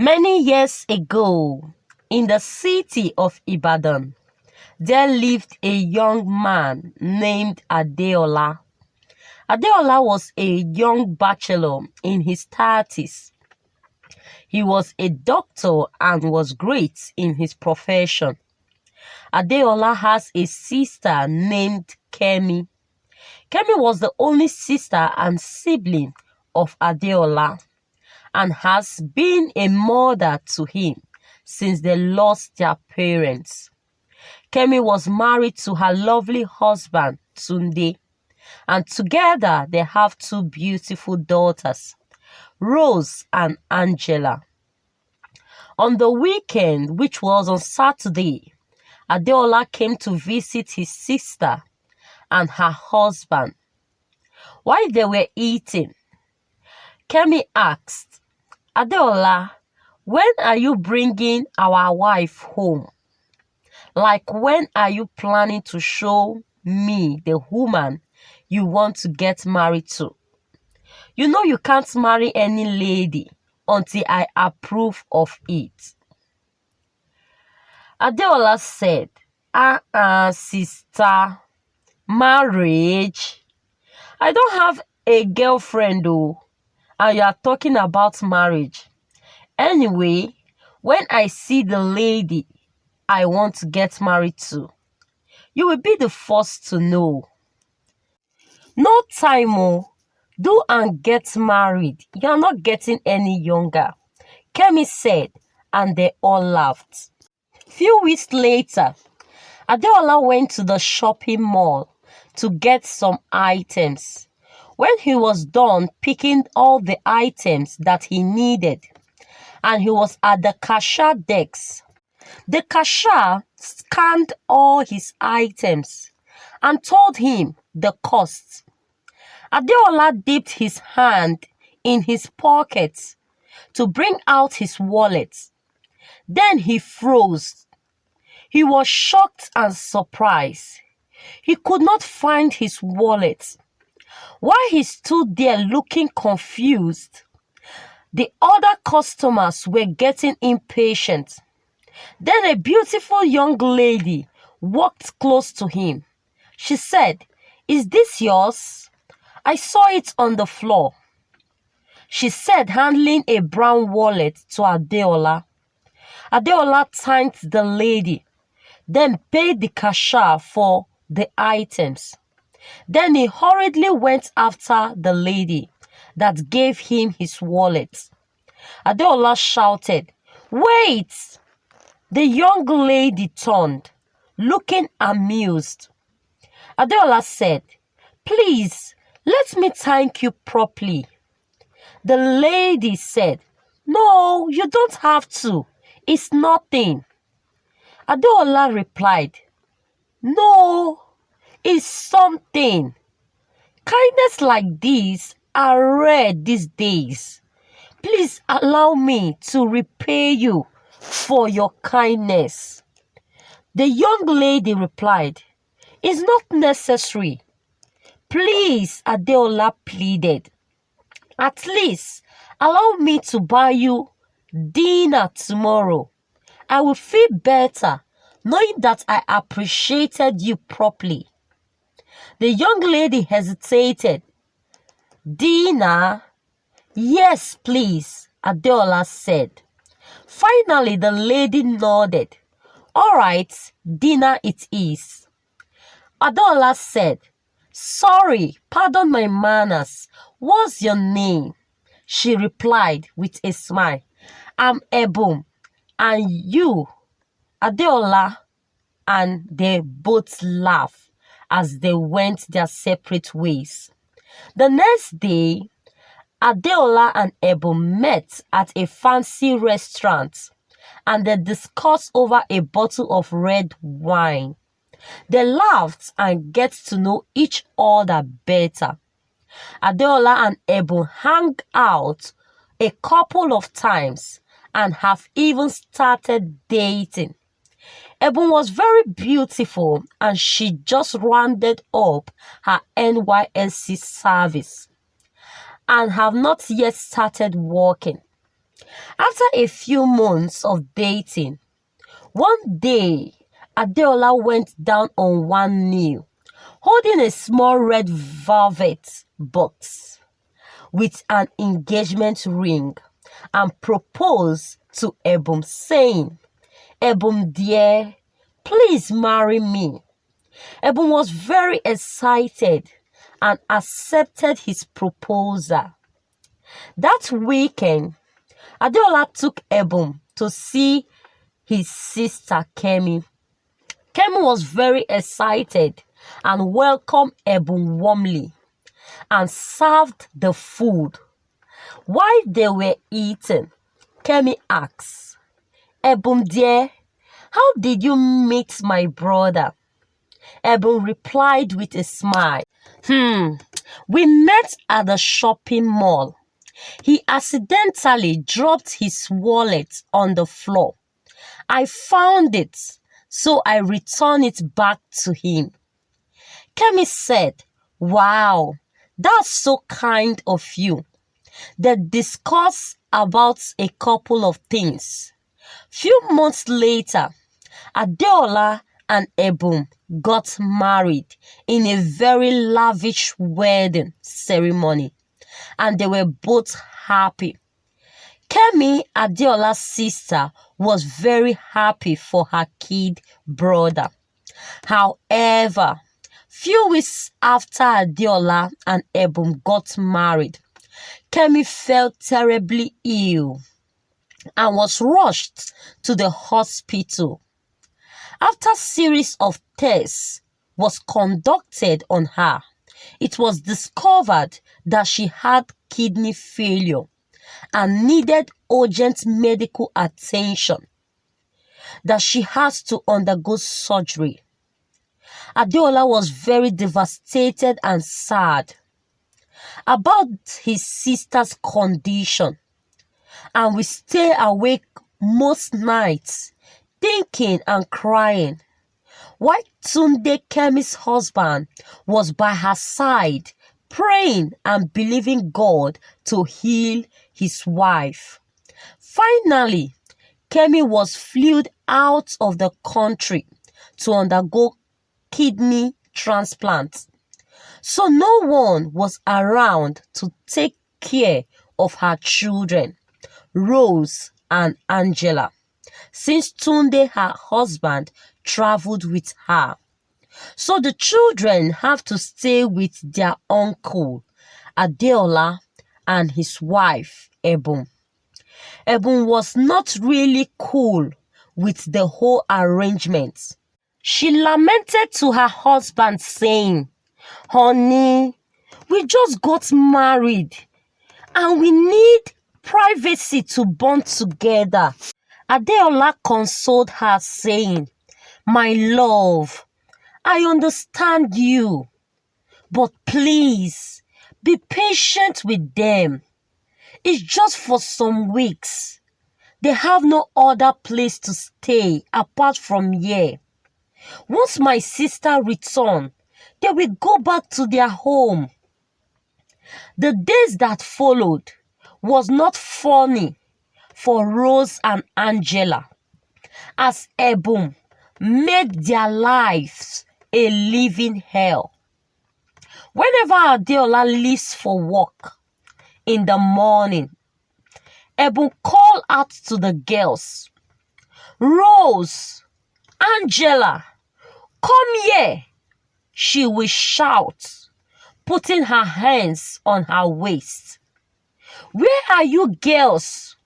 Many years ago, in the city of Ibadan, there lived a young man named Adeola. Adeola was a young bachelor in his 30s. He was a doctor and was great in his profession. Adeola has a sister named Kemi. Kemi was the only sister and sibling of Adeola and has been a mother to him since they lost their parents. Kemi was married to her lovely husband, Tunde, and together they have two beautiful daughters, Rose and Angela. On the weekend, which was on Saturday, Adeola came to visit his sister and her husband. While they were eating, Kemi asked, Adeola, when are you bringing our wife home? Like, when are you planning to show me the woman you want to get married to? You know you can't marry any lady until I approve of it. Adeola said, sister, marriage? I don't have a girlfriend though, and you are talking about marriage. Anyway, when I see the lady I want to get married to, you will be the first to know. No time, oh. Do and get married. You are not getting any younger, Kemi said, and they all laughed. Few weeks later, Adeola went to the shopping mall to get some items. When he was done picking all the items that he needed, and he was at the cashier desk, the cashier scanned all his items and told him the cost. Adeola dipped his hand in his pocket to bring out his wallet. Then he froze. He was shocked and surprised. He could not find his wallet. While he stood there looking confused, the other customers were getting impatient. Then a beautiful young lady walked close to him. She said, "Is this yours? I saw it on the floor," she said, handing a brown wallet to Adeola. Adeola thanked the lady, then paid the cashier for the items. Then he hurriedly went after the lady that gave him his wallet. Adeola shouted, "Wait!" The young lady turned, looking amused. Adeola said, "Please, let me thank you properly." The lady said, "No, you don't have to. It's nothing." Adeola replied, "No, it's something. Kindness like this are rare these days. Please allow me to repay you for your kindness." The young lady replied, "It's not necessary." "Please," Adeola pleaded, "at least allow me to buy you dinner tomorrow. I will feel better knowing that I appreciated you properly." The young lady hesitated. "Dinner? Yes, please," Adeola said. Finally, the lady nodded. "All right, dinner it is." Adola said, "Sorry, pardon my manners. What's your name?" She replied with a smile, "I'm Ebum. And you?" Adeola, and they both laughed as they went their separate ways. The next day, Adeola and Ebum met at a fancy restaurant and they discussed over a bottle of red wine. They laughed and get to know each other better. Adeola and Ebum hung out a couple of times and have even started dating. Ebum was very beautiful and she just rounded up her NYSC service and have not yet started working. After a few months of dating, one day, Adeola went down on one knee, holding a small red velvet box with an engagement ring, and proposed to Ebum, saying, "Ebum dear, please marry me." Ebum was very excited and accepted his proposal. That weekend, Adeola took Ebum to see his sister Kemi. Kemi was very excited and welcomed Ebum warmly and served the food. While they were eating, Kemi asked, "Ebum dear, how did you meet my brother?" Ebum replied with a smile, "We met at the shopping mall. He accidentally dropped his wallet on the floor. I found it, so I returned it back to him." Kemi said, "Wow, that's so kind of you." They discussed about a couple of things. Few months later, Adeola and Ebum got married in a very lavish wedding ceremony, and they were both happy. Kemi, Adeola's sister, was very happy for her kid brother. However, few weeks after Adeola and Ebum got married, Kemi fell terribly ill and was rushed to the hospital. After a series of tests was conducted on her, it was discovered that she had kidney failure and needed urgent medical attention, that she has to undergo surgery. Adeola was very devastated and sad about his sister's condition, and we stay awake most nights thinking and crying, while Tunde, Kemi's husband, was by her side praying and believing God to heal his wife. Finally, Kemi was flew out of the country to undergo kidney transplant, so no one was around to take care of her children, Rose and Angela, since Tunde, her husband, traveled with her. So the children have to stay with their uncle, Adeola, and his wife, Ebum. Ebum was not really cool with the whole arrangement. She lamented to her husband, saying, "Honey, we just got married and we need privacy to bond together." Adeola consoled her, saying, "My love, I understand you, but please be patient with them. It's just for some weeks. They have no other place to stay apart from here. Once my sister returns, they will go back to their home." The days that followed was not funny for Rose and Angela, as Ebum made their lives a living hell. Whenever Adeola leaves for work in the morning, Ebum called out to the girls, "Rose, Angela, come here," she will shout, putting her hands on her waist. "Where are you girls?"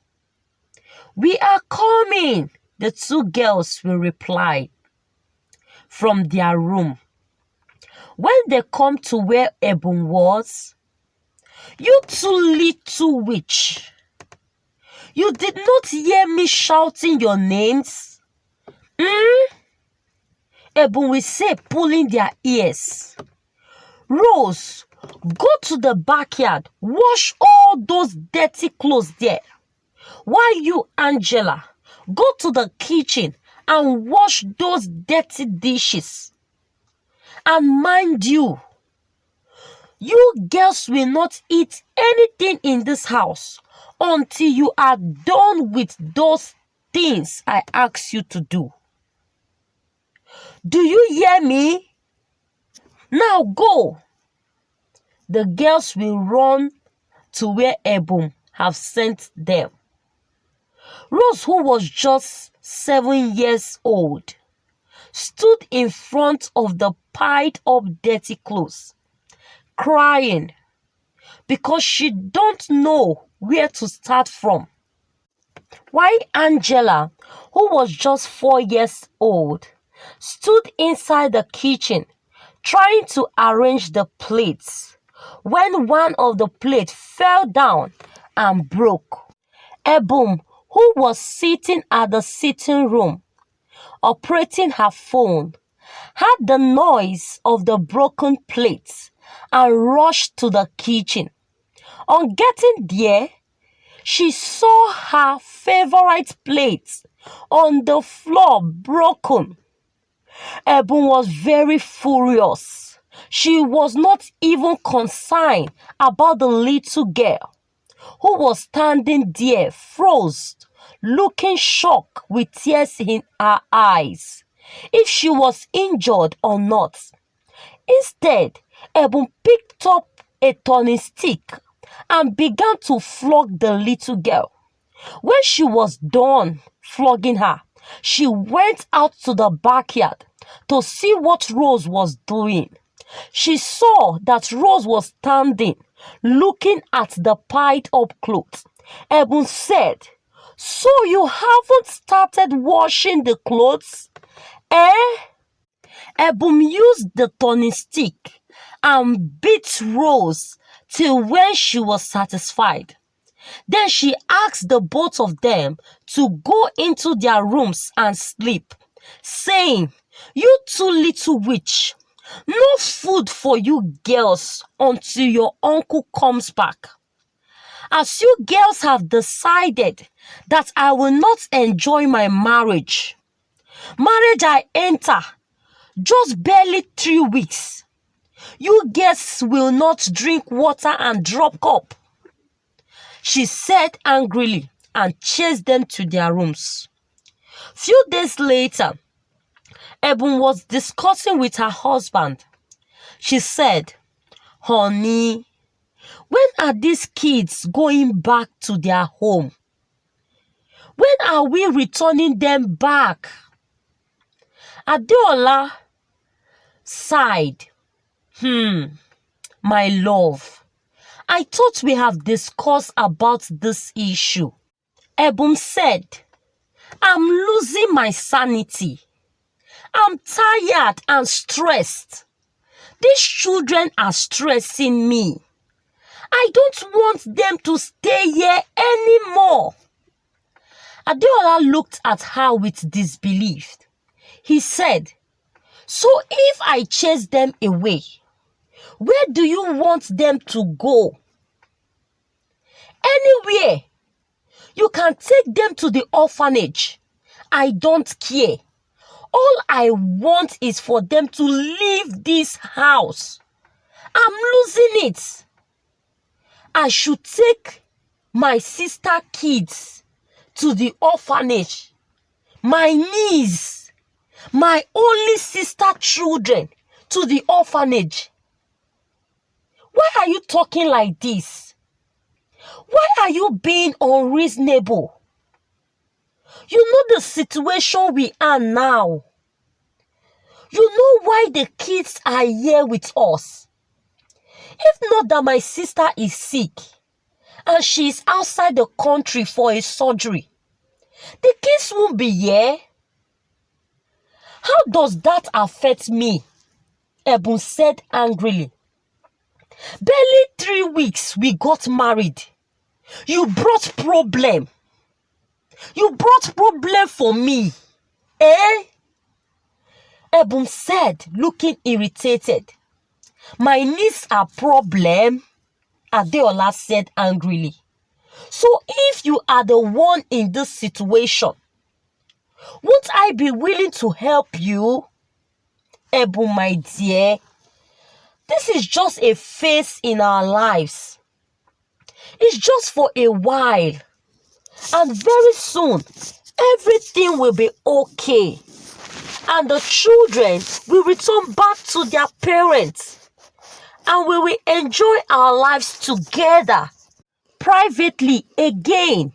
"We are coming," the two girls will reply from their room. When they come to where Ebum was, "You two little witch, you did not hear me shouting your names?" Ebum will say, pulling their ears. "Rose, go to the backyard, wash all those dirty clothes there. While you, Angela, go to the kitchen and wash those dirty dishes. And mind you, you girls will not eat anything in this house until you are done with those things I ask you to do. Do you hear me? Now go. The girls will run to where Ebum have sent them. Rose, who was just 7 years old, stood in front of the piled up dirty clothes, crying because she don't know where to start from. While Angela, who was just 4 years old, stood inside the kitchen trying to arrange the plates when one of the plates fell down and broke. Ebum, who was sitting at the sitting room operating her phone, heard the noise of the broken plates and rushed to the kitchen. On getting there, she saw her favorite plate on the floor broken. Ebun was very furious. She was not even concerned about the little girl who was standing there froze, looking shocked with tears in her eyes, if she was injured or not. Instead, Ebun picked up a turning stick and began to flog the little girl. When she was done flogging her, she went out to the backyard to see what Rose was doing. She saw that Rose was standing, looking at the piled up clothes. Ebun said, "So you haven't started washing the clothes, eh?" Ebun used the turning stick and beat Rose till when she was satisfied. Then she asked the both of them to go into their rooms and sleep, saying, "You two little witch, no food for you girls until your uncle comes back. As you girls have decided that I will not enjoy my marriage I enter just barely 3 weeks, you girls will not drink water and drop cup," she said angrily and chased them to their rooms. Few days later, Ebun was discussing with her husband. She said, "Honey, when are these kids going back to their home? When are we returning them back?" Adola sighed. My love, I thought we have discussed about this issue." Ebun said, "I'm losing my sanity. I'm tired and stressed. These children are stressing me. I don't want them to stay here anymore." Adeola looked at her with disbelief. He said, "So if I chase them away, where do you want them to go?" "Anywhere. You can take them to the orphanage. I don't care. All I want is for them to leave this house. I'm losing it. I should take my sister kids to the orphanage. My niece, my only sister children to the orphanage. Why are you talking like this? Why are you being unreasonable? You know the situation we are now. You know why the kids are here with us. If not that my sister is sick and she is outside the country for a surgery, the kids won't be here. How does that affect me?" Ebun said angrily. "Barely 3 weeks we got married. You brought problem. You brought problem for me, eh?" Ebun said, looking irritated. "My niece are problem," Adeola said angrily. "So if you are the one in this situation, won't I be willing to help you?" "Ebun, my dear, this is just a phase in our lives. It's just for a while. And very soon, everything will be okay. And the children will return back to their parents. And we will enjoy our lives together. Privately again.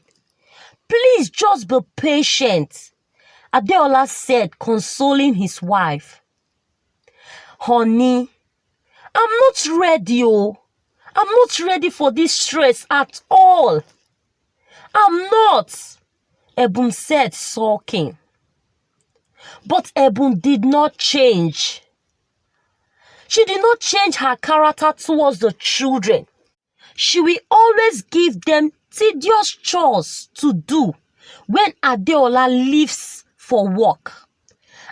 Please just be patient, Adola said, consoling his wife. Honey, I'm not ready, oh. I'm not ready for this stress at all. I'm not, Ebun said, sulking. But Ebun did not change. She did not change her character towards the children. She will always give them tedious chores to do when Adeola leaves for work.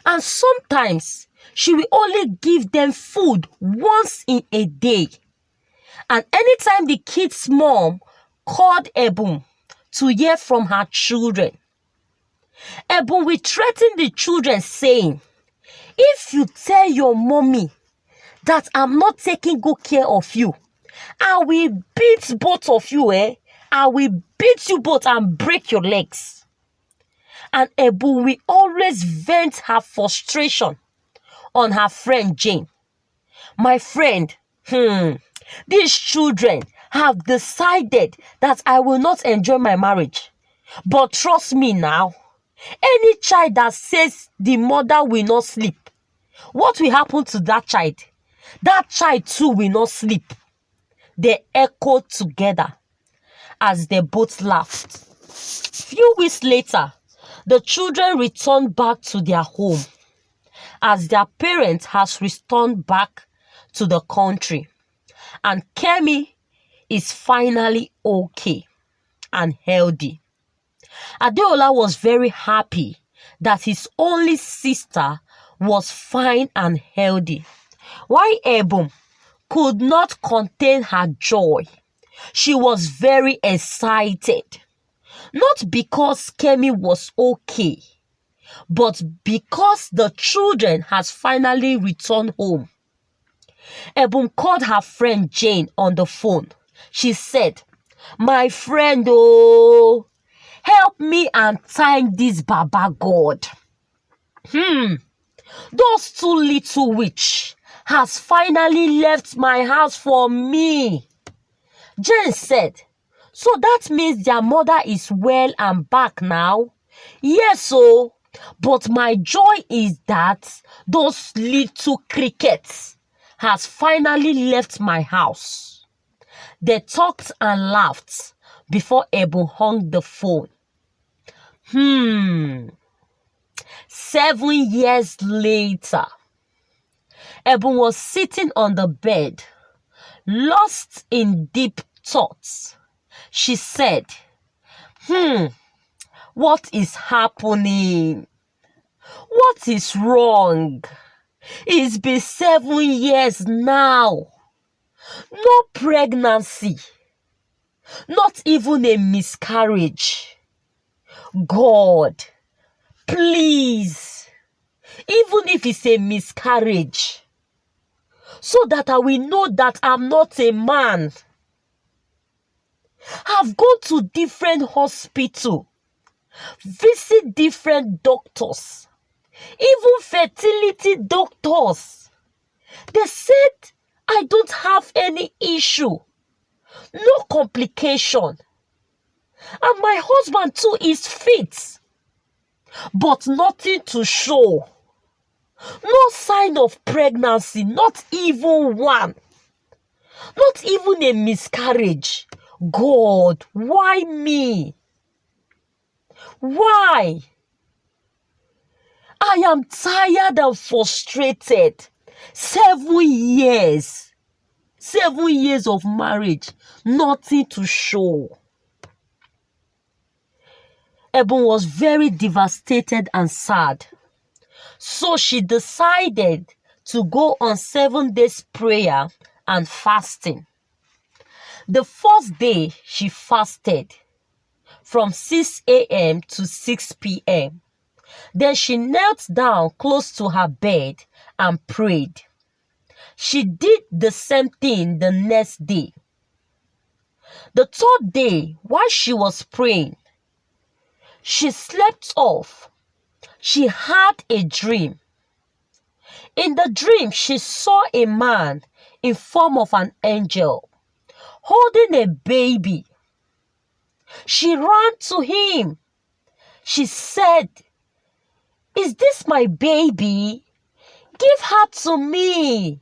And sometimes she will only give them food once in a day. And anytime the kid's mom called Ebun to hear from her children, Ebun will threaten the children saying, if you tell your mommy that I'm not taking good care of you, I will beat both of you, I will beat you both and break your legs. And Ebun will always vent her frustration on her friend Jane. My friend, these children have decided that I will not enjoy my marriage. But trust me now, any child that says the mother will not sleep, what will happen to that child? That child too will not sleep. They echoed together as they both laughed. Few weeks later, the children returned back to their home as their parents has returned back to the country. And Kemi is finally okay and healthy. Adeola was very happy that his only sister was fine and healthy. While Ebun could not contain her joy, she was very excited. Not because Kemi was okay, but because the children has finally returned home. Ebun called her friend Jane on the phone. She said, my friend, help me and thank this Baba God. Those two little witch has finally left my house for me. Jane said, so that means their mother is well and back now? Yes, but my joy is that those little crickets has finally left my house. They talked and laughed before Ebun hung the phone. 7 years later, Ebun was sitting on the bed, lost in deep thoughts. She said, what is happening? What is wrong? It's been 7 years now. No pregnancy. Not even a miscarriage. God, please, even if it's a miscarriage, so that I will know that I'm not a man. I've gone to different hospitals, visit different doctors, even fertility doctors. They said I don't have any issue, no complication. And my husband too is fit, but nothing to show. No sign of pregnancy, not even one. Not even a miscarriage. God, why me? Why? I am tired and frustrated. 7 years. 7 years of marriage. Nothing to show. Ebun was very devastated and sad. So she decided to go on 7 days prayer and fasting. The first day she fasted from 6 a.m. to 6 p.m. Then she knelt down close to her bed and prayed. She did the same thing the next day. The third day, while she was praying, she slept off. She had a dream. In the dream, she saw a man in form of an angel holding a baby. She ran to him. She said, "Is this my baby? Give her to me."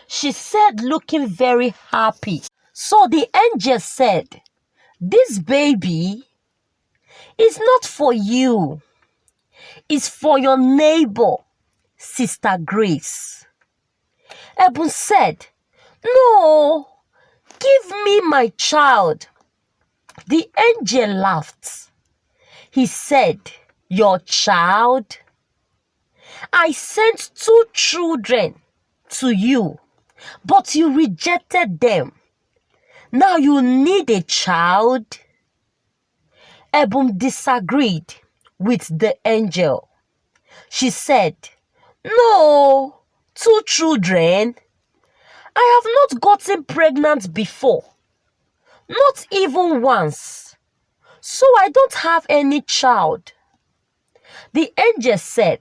She said, looking very happy. So the angel said, "This baby is not for you. It's for your neighbor, Sister Grace." Ebun said, "No, give me my child." The angel laughed. He said, "Your child? I sent 2 children to you, but you rejected them. Now you need a child?" Ebun disagreed with the angel. She said, "No, 2 children. I have not gotten pregnant before, not even once, so I don't have any child." The angel said,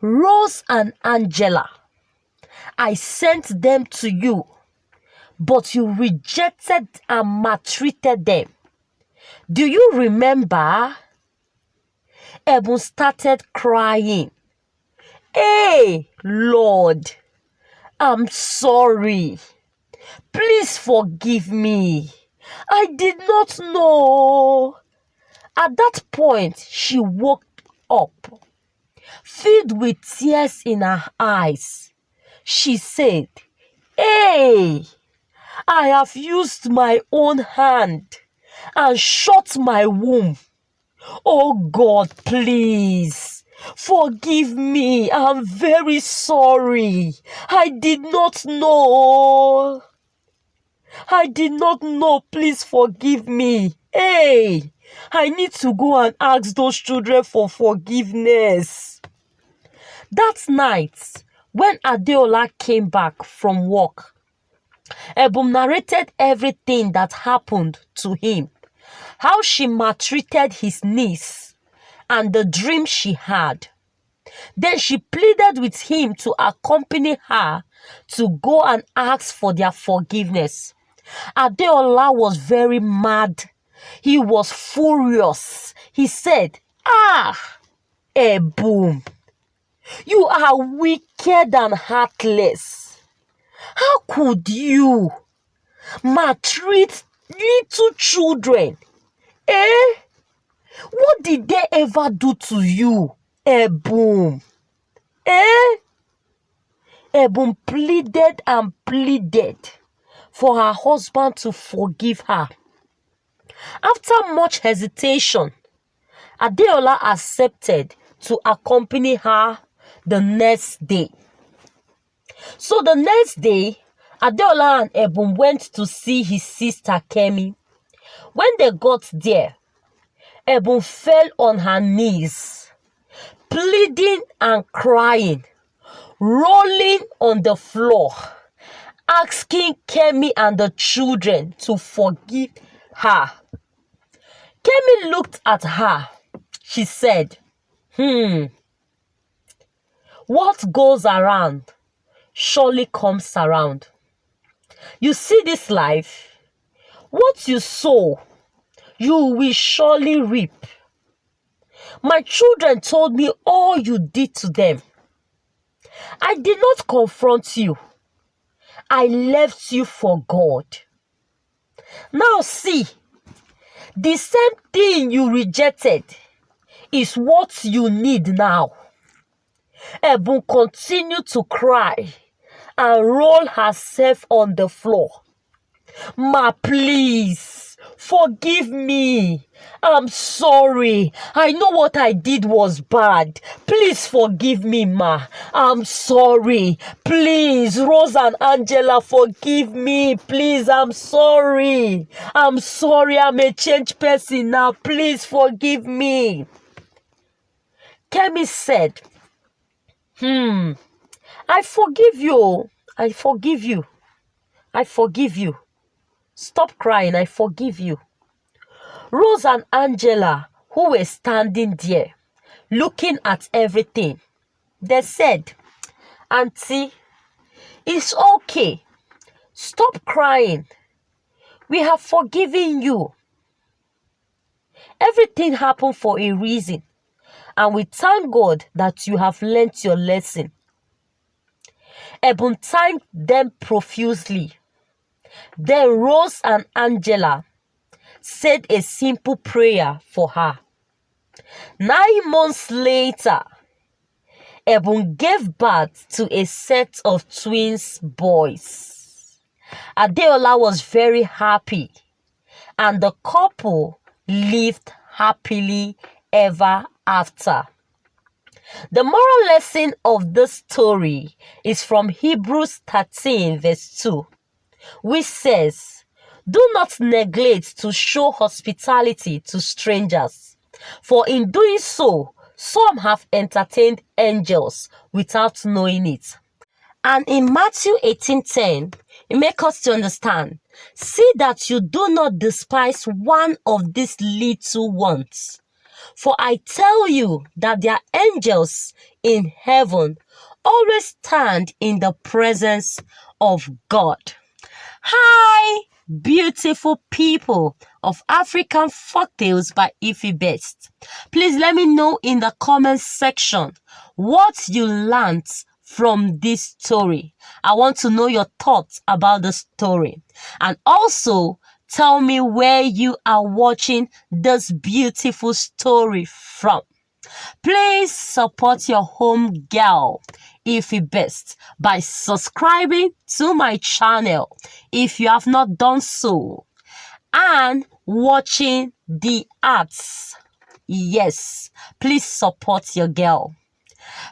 "Rose and Angela, I sent them to you, but you rejected and maltreated them. Do you remember?" Ebun started crying. "Hey, Lord, I'm sorry. Please forgive me. I did not know." At that point, she woke up, filled with tears in her eyes. She said, "Hey, I have used my own hand and shut my womb. Oh God, please forgive me. I'm very sorry. I did not know. I did not know. Please forgive me. Hey, I need to go and ask those children for forgiveness." That night, when Adola came back from work, Ebum narrated everything that happened to him, how she maltreated his niece, and the dream she had. Then she pleaded with him to accompany her to go and ask for their forgiveness. Adeola was very mad. He was furious. He said, Ebum, you are wicked and heartless. How could you maltreat little children? What did they ever do to you, Ebum? Ebum pleaded and pleaded for her husband to forgive her. After much hesitation, Adeola accepted to accompany her the next day. So the next day, Adeola and Ebum went to see his sister Kemi. When they got there, Ebum fell on her knees, pleading and crying, rolling on the floor, asking Kemi and the children to forgive her. Kemi looked at her. She said, "What goes around surely comes around. You see this life? What you sow, you will surely reap. My children told me all you did to them. I did not confront you. I left you for God. Now see, the same thing you rejected is what you need now." Ebun continued to cry and roll herself on the floor. "Ma, please, forgive me. I'm sorry. I know what I did was bad. Please forgive me, Ma. I'm sorry. Please, Rose and Angela, forgive me. Please, I'm sorry. I'm sorry. I'm a changed person now. Please forgive me." Kemi said, I forgive you. I forgive you. I forgive you. Stop crying, I forgive you. Rose and Angela, who were standing there, looking at everything, they said, Auntie, it's okay. Stop crying. We have forgiven you. Everything happened for a reason, and we thank God that you have learnt your lesson. Ebun thanked them profusely. Then Rose and Angela said a simple prayer for her. 9 months later, Ebun gave birth to a set of twins boys. Adola was very happy, and the couple lived happily ever after. The moral lesson of this story is from Hebrews 13 verse 2, which says, do not neglect to show hospitality to strangers, for in doing so, some have entertained angels without knowing it. And in Matthew 18:10, it makes us to understand, see that you do not despise one of these little ones. For I tell you that their angels in heaven always stand in the presence of God. Hi, beautiful people of African Folktales by Best. Please let me know in the comment section what you learned from this story. I want to know your thoughts about the story. And also, tell me where you are watching this beautiful story from. Please support your home girl, Best, by subscribing to my channel if you have not done so, and watching the ads. Yes, please support your girl.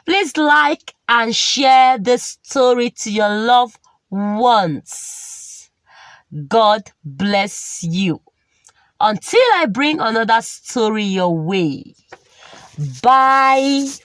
Please like and share this story to your loved ones. God bless you. Until I bring another story your way. Bye